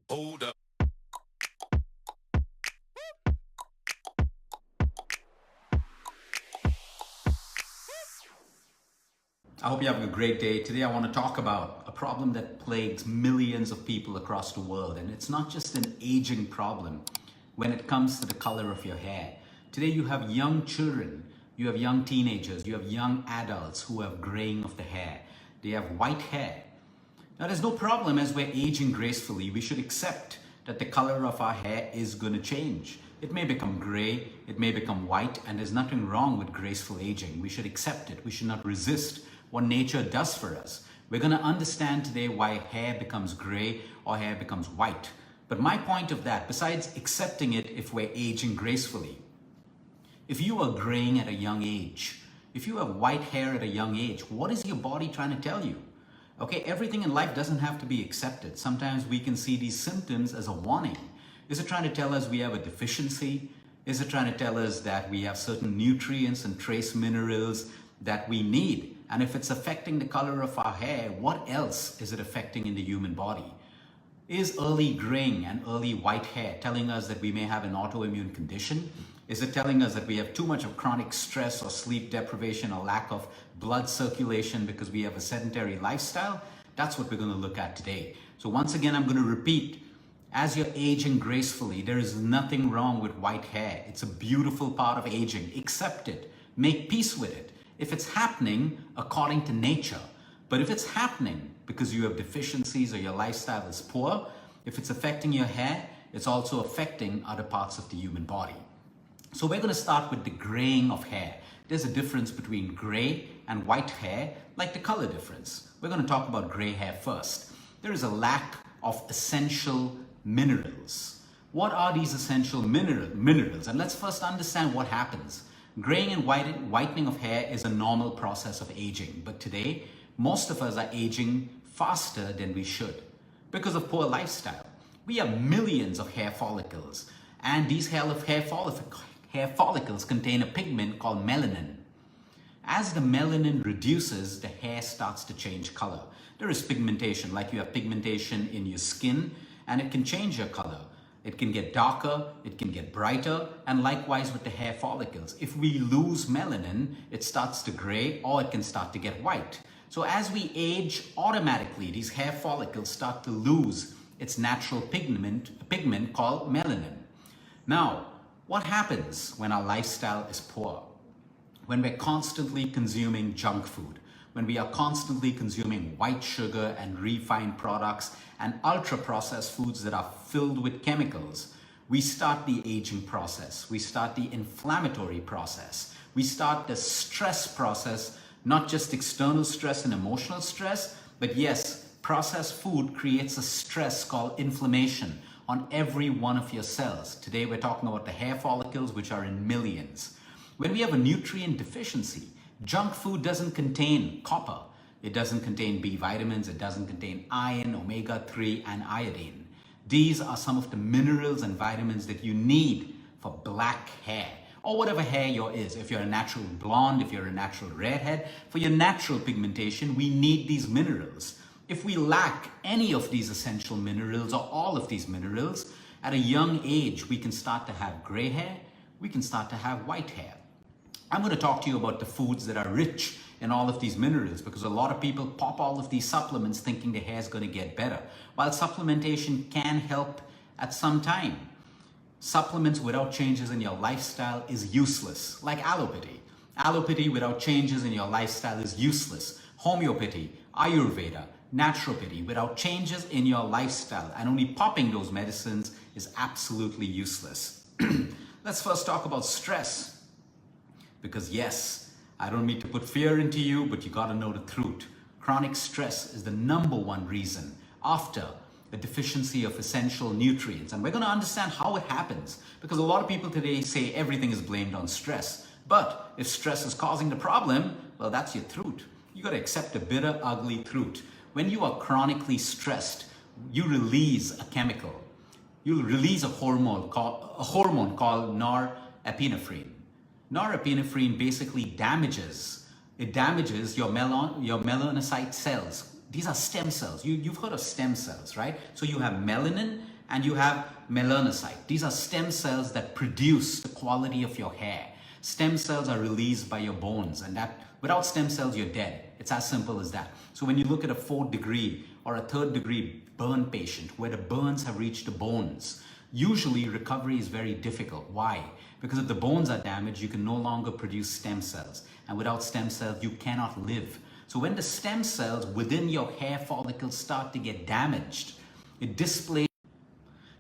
Hold up. I hope you have a great day. Today I want to talk about a problem that plagues millions of people across the world. And it's not just an aging problem when it comes to the color of your hair. Today you have young children, you have young teenagers, you have young adults who have graying of the hair. They have white hair. Now there's no problem as we're aging gracefully. We should accept that the color of our hair is going to change. It may become gray, it may become white, and there's nothing wrong with graceful aging. We should accept it. We should not resist what nature does for us. We're going to understand today why hair becomes gray or hair becomes white. But my point of that, besides accepting it if we're aging gracefully, if you are graying at a young age, if you have white hair at a young age, what is your body trying to tell you? Okay, everything in life doesn't have to be accepted. Sometimes we can see these symptoms as a warning. Is it trying to tell us we have a deficiency? Is it trying to tell us that we have certain nutrients and trace minerals that we need? And if it's affecting the color of our hair, what else is it affecting in the human body? Is early graying and early white hair telling us that we may have an autoimmune condition? Is it telling us that we have too much of chronic stress or sleep deprivation or lack of blood circulation because we have a sedentary lifestyle? That's what we're going to look at today. So once again, I'm going to repeat, as you're aging gracefully, there is nothing wrong with white hair. It's a beautiful part of aging. Accept it. Make peace with it. If it's happening according to nature, but if it's happening because you have deficiencies or your lifestyle is poor, if it's affecting your hair, it's also affecting other parts of the human body. So we're going to start with the graying of hair. There's a difference between gray and white hair, like the color difference. We're going to talk about gray hair first. There is a lack of essential minerals. What are these essential minerals? And let's first understand what happens. Graying and whitening of hair is a normal process of aging, but today most of us are aging faster than we should because of poor lifestyle. We have millions of hair follicles, and these hair follicles contain a pigment called melanin. As the melanin reduces, the hair starts to change color. There is pigmentation, like you have pigmentation in your skin, and it can change your color. It can get darker, it can get brighter, and likewise with the hair follicles. If we lose melanin, it starts to gray or it can start to get white. So as we age, automatically these hair follicles start to lose its natural pigment called melanin. Now, what happens when our lifestyle is poor? When we're constantly consuming junk food, when we are constantly consuming white sugar and refined products and ultra-processed foods that are filled with chemicals, we start the aging process. We start the inflammatory process. We start the stress process, not just external stress and emotional stress, but yes, processed food creates a stress called inflammation on every one of your cells. Today we're talking about the hair follicles, which are in millions. When we have a nutrient deficiency, junk food doesn't contain copper, it doesn't contain B vitamins, it doesn't contain iron, omega-3, and iodine. These are some of the minerals and vitamins that you need for black hair, or whatever hair yours is. If you're a natural blonde, if you're a natural redhead, for your natural pigmentation, we need these minerals. If we lack any of these essential minerals or all of these minerals, at a young age, we can start to have gray hair, we can start to have white hair. I'm going to talk to you about the foods that are rich in all of these minerals, because a lot of people pop all of these supplements thinking their hair is going to get better. While supplementation can help at some time, supplements without changes in your lifestyle is useless, like allopathy. Allopathy without changes in your lifestyle is useless. Homeopathy, Ayurveda, naturopathy without changes in your lifestyle and only popping those medicines is absolutely useless. Let's first talk about stress. Because yes, I don't mean to put fear into you, but you gotta know the truth. Chronic stress is the #1 reason after a deficiency of essential nutrients. And we're gonna understand how it happens, because a lot of people today say everything is blamed on stress. But if stress is causing the problem, well, that's your truth. You gotta accept the bitter, ugly truth. When you are chronically stressed, you release a chemical. You release a hormone called norepinephrine. Norepinephrine basically damages It damages your melanocyte cells. These are stem cells. You've heard of stem cells, right? So you have melanin and you have melanocyte. These are stem cells that produce the quality of your hair. Stem cells are released by your bones, and that without stem cells, you're dead. It's as simple as that. So when you look at a 4th degree or a 3rd degree burn patient where the burns have reached the bones, usually recovery is very difficult. Why? Because if the bones are damaged, you can no longer produce stem cells. And without stem cells, you cannot live. So when the stem cells within your hair follicles start to get damaged, it displays.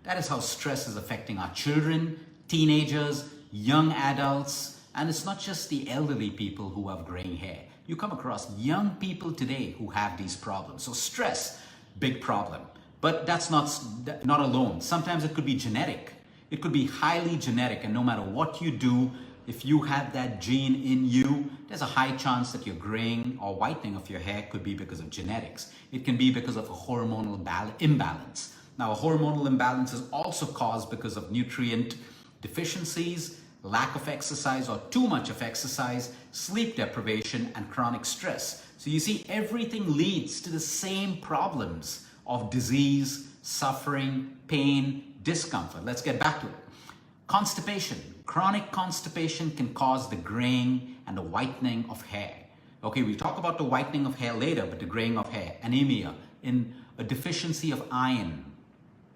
That is how stress is affecting our children, teenagers, young adults, and it's not just the elderly people who have graying hair. You come across young people today who have these problems. So stress, big problem. But that's not alone. Sometimes it could be genetic. It could be highly genetic, and no matter what you do, if you have that gene in you, there's a high chance that your graying or whitening of your hair could be because of genetics. It can be because of a hormonal imbalance. Now, a hormonal imbalance is also caused because of nutrient deficiencies, lack of exercise or too much of exercise, sleep deprivation, and chronic stress. So you see, everything leads to the same problems of disease, suffering, pain, discomfort. Let's get back to it. Constipation. Chronic constipation can cause the graying and the whitening of hair. Okay, we'll talk about the whitening of hair later, but the graying of hair. Anemia, in a deficiency of iron.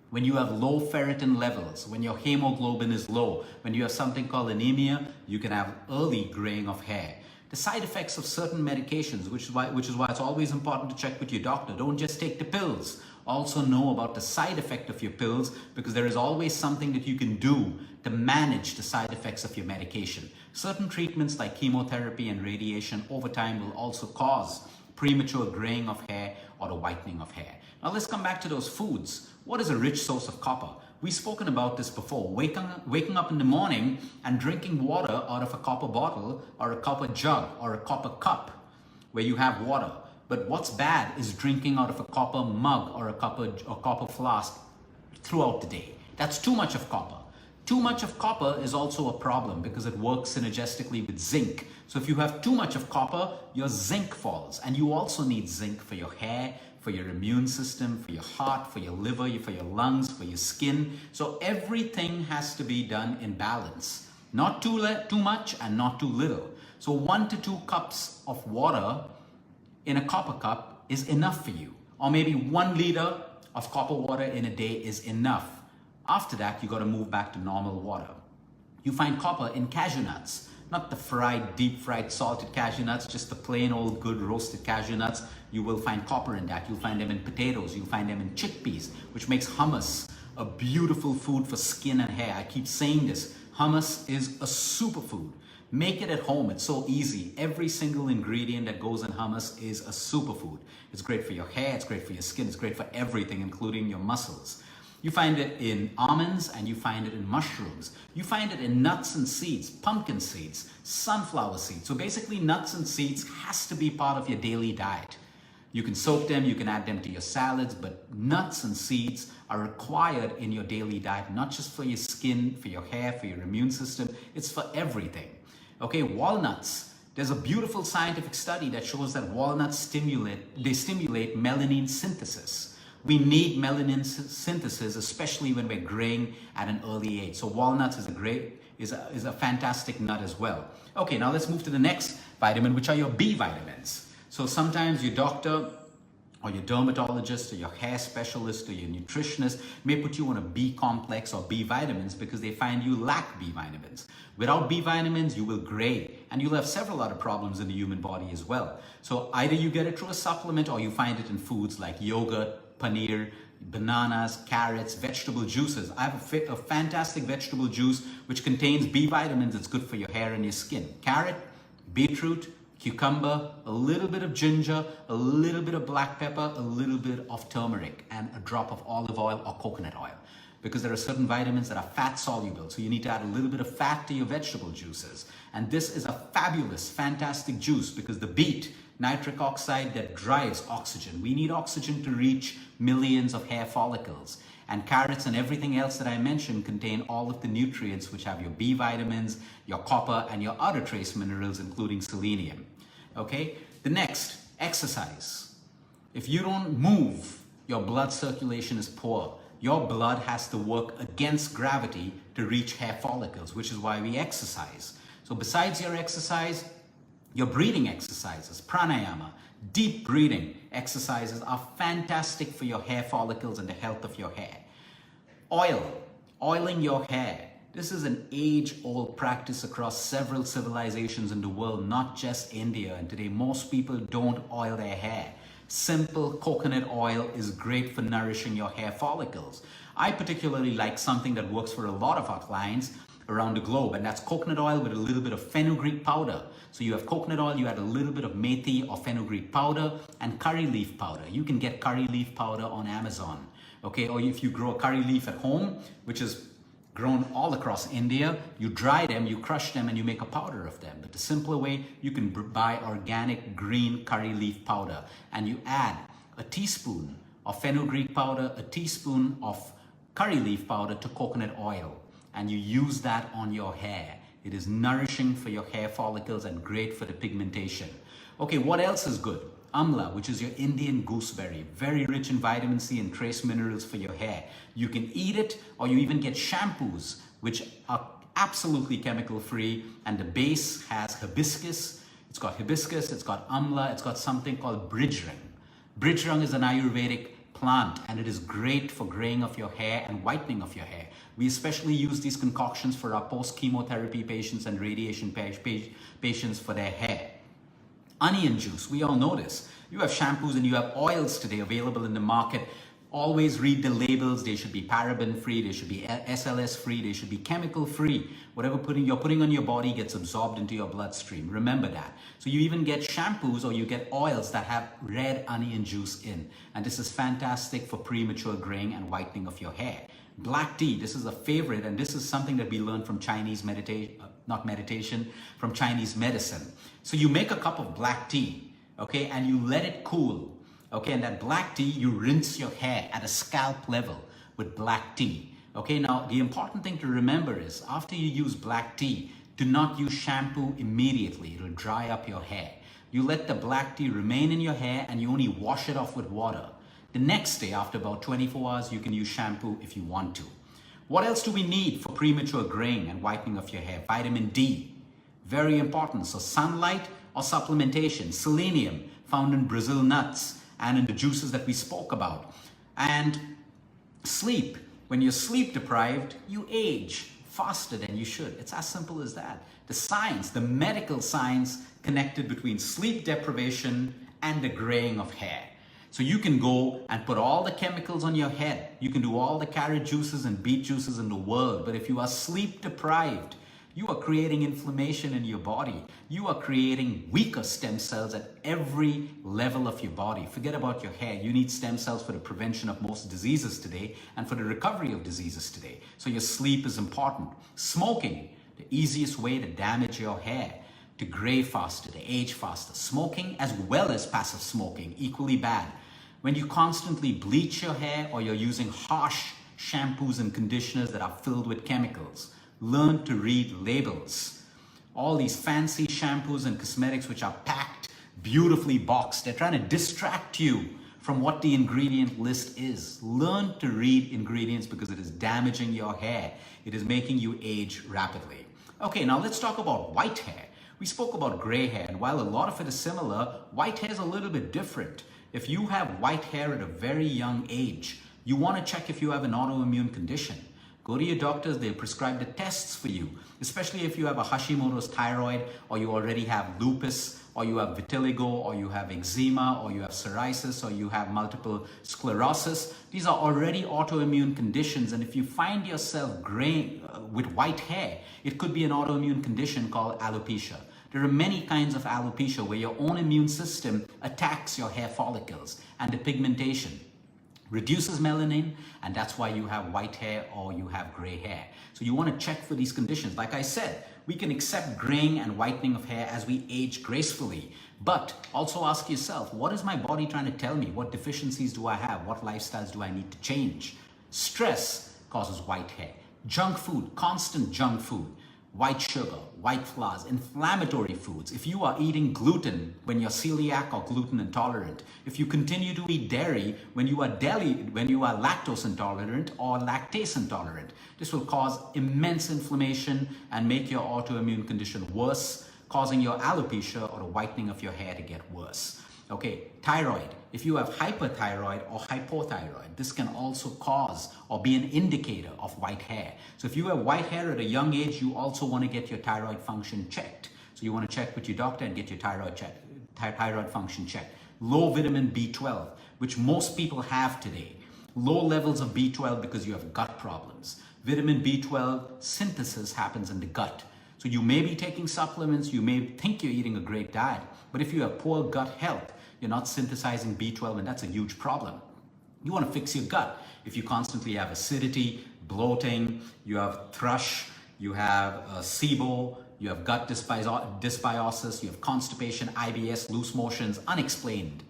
When you have low ferritin levels, when your hemoglobin is low, when you have something called anemia, you can have early graying of hair. The side effects of certain medications, which is why it's always important to check with your doctor. Don't just take the pills. Also know about the side effect of your pills, because there is always something that you can do to manage the side effects of your medication. Certain treatments like chemotherapy and radiation over time will also cause premature graying of hair or the whitening of hair. Now let's come back to those foods. What is a rich source of copper? We've spoken about this before. Waking up in the morning and drinking water out of a copper bottle or a copper jug or a copper cup where you have water. But what's bad is drinking out of a copper mug or a copper flask throughout the day. That's too much of copper. Too much of copper is also a problem because it works synergistically with zinc. So if you have too much of copper, your zinc falls. And you also need zinc for your hair, for your immune system, for your heart, for your liver, for your lungs, for your skin. So everything has to be done in balance. Not too much and not too little. So 1 to 2 cups of water in a copper cup is enough for you. Or maybe 1 liter of copper water in a day is enough. After that, you got to move back to normal water. You find copper in cashew nuts, not the fried, deep fried, salted cashew nuts, just the plain old good roasted cashew nuts. You will find copper in that. You'll find them in potatoes. You'll find them in chickpeas, which makes hummus a beautiful food for skin and hair. I keep saying this. Hummus is a superfood. Make it at home. It's so easy. Every single ingredient that goes in hummus is a superfood. It's great for your hair. It's great for your skin. It's great for everything, including your muscles. You find it in almonds and you find it in mushrooms. You find it in nuts and seeds, pumpkin seeds, sunflower seeds. So basically nuts and seeds has to be part of your daily diet. You can soak them, you can add them to your salads, but nuts and seeds are required in your daily diet, not just for your skin, for your hair, for your immune system. It's for everything. Okay, walnuts. There's a beautiful scientific study that shows that walnuts stimulate melanin synthesis. We need melanin synthesis, especially when we're graying at an early age. So walnuts is a fantastic nut as well. Okay, now let's move to the next vitamin, which are your B vitamins. So sometimes your doctor or your dermatologist or your hair specialist or your nutritionist may put you on a B complex or B vitamins because they find you lack B vitamins. Without B vitamins, you will gray, and you'll have several other problems in the human body as well. So either you get it through a supplement or you find it in foods like yogurt, paneer, bananas, carrots, vegetable juices. I have a fantastic vegetable juice which contains B vitamins. It's good for your hair and your skin. Carrot, beetroot, cucumber, a little bit of ginger, a little bit of black pepper, a little bit of turmeric, and a drop of olive oil or coconut oil. Because there are certain vitamins that are fat soluble. So you need to add a little bit of fat to your vegetable juices. And this is a fabulous, fantastic juice because the beet, nitric oxide that drives oxygen. We need oxygen to reach millions of hair follicles. And carrots and everything else that I mentioned contain all of the nutrients which have your B vitamins, your copper, and your other trace minerals, including selenium. Okay? The next, exercise. If you don't move, your blood circulation is poor. Your blood has to work against gravity to reach hair follicles, which is why we exercise. So besides your exercise, your breathing exercises, pranayama, deep breathing exercises are fantastic for your hair follicles and the health of your hair. Oiling your hair. This is an age-old practice across several civilizations in the world, not just India. And today, most people don't oil their hair. Simple coconut oil is great for nourishing your hair follicles. I particularly like something that works for a lot of our clients around the globe, and that's coconut oil with a little bit of fenugreek powder. So you have coconut oil, you add a little bit of methi or fenugreek powder and curry leaf powder. You can get curry leaf powder on Amazon, okay? Or if you grow a curry leaf at home, which is grown all across India, you dry them, you crush them, and you make a powder of them. But the simpler way, you can buy organic green curry leaf powder, and you add a teaspoon of fenugreek powder, a teaspoon of curry leaf powder to coconut oil, and you use that on your hair. It is nourishing for your hair follicles and great for the pigmentation. Okay, what else is good? Amla, which is your Indian gooseberry, very rich in vitamin C and trace minerals for your hair. You can eat it, or you even get shampoos, which are absolutely chemical free, and the base has hibiscus. It's got hibiscus, it's got amla, it's got something called bridgerang. Bridgerang is an Ayurvedic plant, and it is great for graying of your hair and whitening of your hair. We especially use these concoctions for our post-chemotherapy patients and radiation patients for their hair. Onion juice, we all know this. You have shampoos and you have oils today available in the market. Always read the labels. They should be paraben free, they should be SLS free, they should be chemical free. Whatever you're putting on your body gets absorbed into your bloodstream. Remember that. So you even get shampoos or you get oils that have red onion juice in. And this is fantastic for premature graying and whitening of your hair. Black tea, this is a favorite, and this is something that we learned from Chinese from Chinese medicine. So you make a cup of black tea, okay, and you let it cool, okay, and that black tea, you rinse your hair at a scalp level with black tea, okay. Now, the important thing to remember is after you use black tea, do not use shampoo immediately. It'll dry up your hair. You let the black tea remain in your hair and you only wash it off with water. The next day, after about 24 hours, you can use shampoo if you want to. What else do we need for premature graying and whitening of your hair? Vitamin D, very important. So sunlight or supplementation. Selenium, found in Brazil nuts and in the juices that we spoke about. And sleep. When you're sleep deprived, you age faster than you should. It's as simple as that. The science, the medical science connected between sleep deprivation and the graying of hair. So you can go and put all the chemicals on your head. You can do all the carrot juices and beet juices in the world. But if you are sleep deprived, you are creating inflammation in your body. You are creating weaker stem cells at every level of your body. Forget about your hair. You need stem cells for the prevention of most diseases today and for the recovery of diseases today. So your sleep is important. Smoking, the easiest way to damage your hair, to gray faster, to age faster. Smoking as well as passive smoking, equally bad. When you constantly bleach your hair or you're using harsh shampoos and conditioners that are filled with chemicals, learn to read labels. All these fancy shampoos and cosmetics which are packed, beautifully boxed, they're trying to distract you from what the ingredient list is. Learn to read ingredients because it is damaging your hair. It is making you age rapidly. Okay, now let's talk about white hair. We spoke about gray hair, and while a lot of it is similar, white hair is a little bit different. If you have white hair at a very young age, you want to check if you have an autoimmune condition. Go to your doctors, they'll prescribe the tests for you, especially if you have a Hashimoto's thyroid, or you already have lupus, or you have vitiligo, or you have eczema, or you have psoriasis, or you have multiple sclerosis. These are already autoimmune conditions, and if you find yourself graying with white hair, it could be an autoimmune condition called alopecia. There are many kinds of alopecia where your own immune system attacks your hair follicles, and the pigmentation reduces melanin, and that's why you have white hair or you have gray hair. So you want to check for these conditions. Like I said, we can accept graying and whitening of hair as we age gracefully, but also ask yourself, what is my body trying to tell me? What deficiencies do I have? What lifestyles do I need to change? Stress causes white hair. Junk food, constant junk food. white sugar, white flours, inflammatory foods, if you are eating gluten when you're celiac or gluten intolerant, if you continue to eat dairy when you are lactose intolerant or lactase intolerant, this will cause immense inflammation and make your autoimmune condition worse, causing your alopecia or the whitening of your hair to get worse. Okay, thyroid. If you have hyperthyroid or hypothyroid, this can also cause or be an indicator of white hair. So if you have white hair at a young age, you also want to get your thyroid function checked. So you want to check with your doctor and get your thyroid function checked. Low vitamin B12, which most people have today. Low levels of B12 because you have gut problems. Vitamin B12 synthesis happens in the gut. So you may be taking supplements, you may think you're eating a great diet, but if you have poor gut health, you're not synthesizing B12, and that's a huge problem. You want to fix your gut. If you constantly have acidity, bloating, you have thrush, you have SIBO, you have gut dysbiosis, you have constipation, IBS, loose motions, unexplained,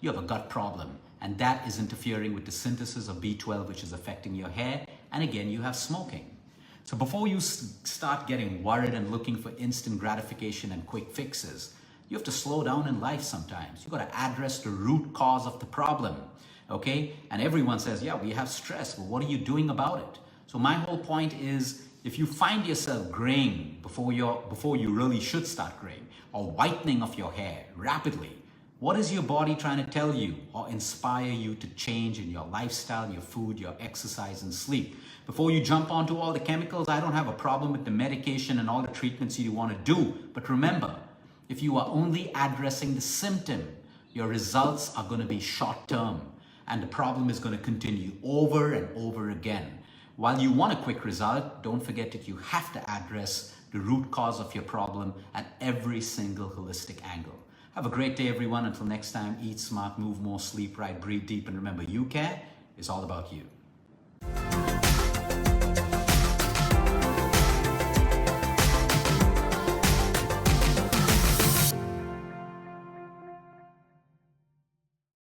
you have a gut problem. And that is interfering with the synthesis of B12, which is affecting your hair. And again, you have smoking. So before you start getting worried and looking for instant gratification and quick fixes, you have to slow down in life sometimes. You've got to address the root cause of the problem, okay? And everyone says, yeah, we have stress, but what are you doing about it? So my whole point is, if you find yourself graying before you really should start graying, or whitening of your hair rapidly, what is your body trying to tell you or inspire you to change in your lifestyle, your food, your exercise, and sleep? Before you jump onto all the chemicals, I don't have a problem with the medication and all the treatments you want to do. But remember, if you are only addressing the symptom, your results are going to be short-term, and the problem is going to continue over and over again. While you want a quick result, don't forget that you have to address the root cause of your problem at every single holistic angle. Have a great day, everyone. Until next time, eat smart, move more, sleep right, breathe deep, and remember, you care is all about you.